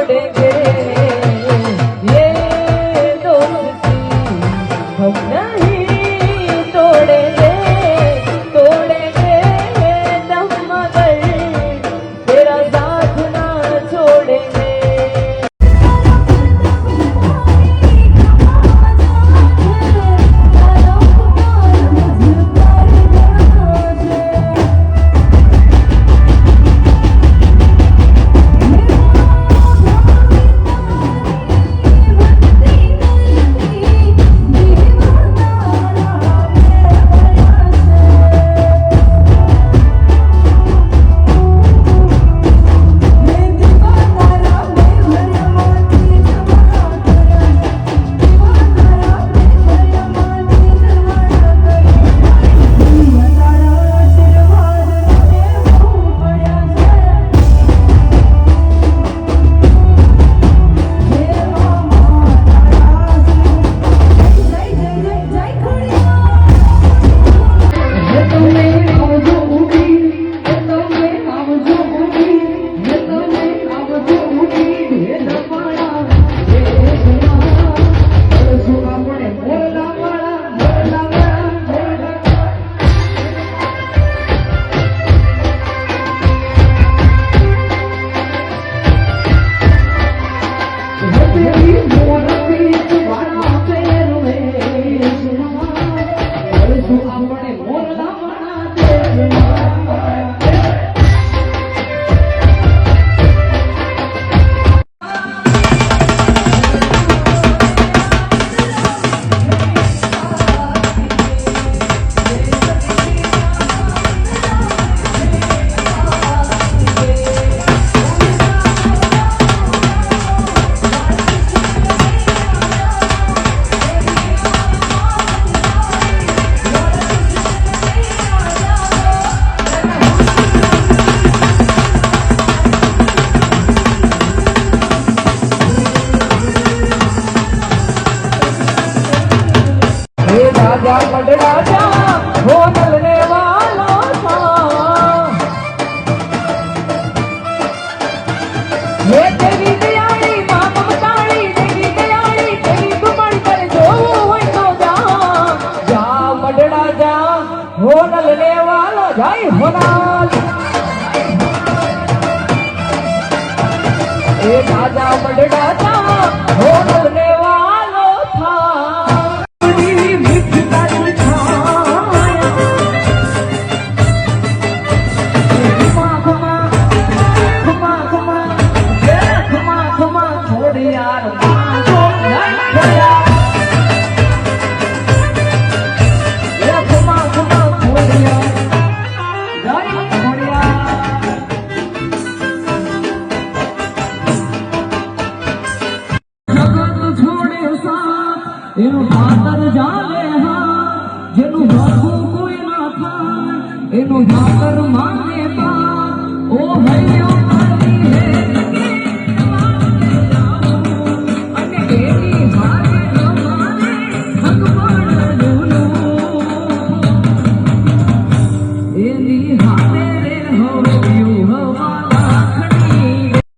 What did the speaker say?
छोड़ेंगे ये दोस्ती हम नहीं तोड़ेंगे तोड़ेंगे दम मगर तेरा साथ ना छोड़ेंगे राजा राजा हो नलने वाला था ये तेरी दयाली मां ममताली तेरी दयाली तेरी गुमड़ कर जो होई तो जा जा मडड़ा जा हो नलने वाला जाई होनाल ए राजा मडड़ा जा हो नलने वाला था એનું ખાતર જાવે હા જેનું ભરવું કોઈ ના થાય એનું ખાતર માને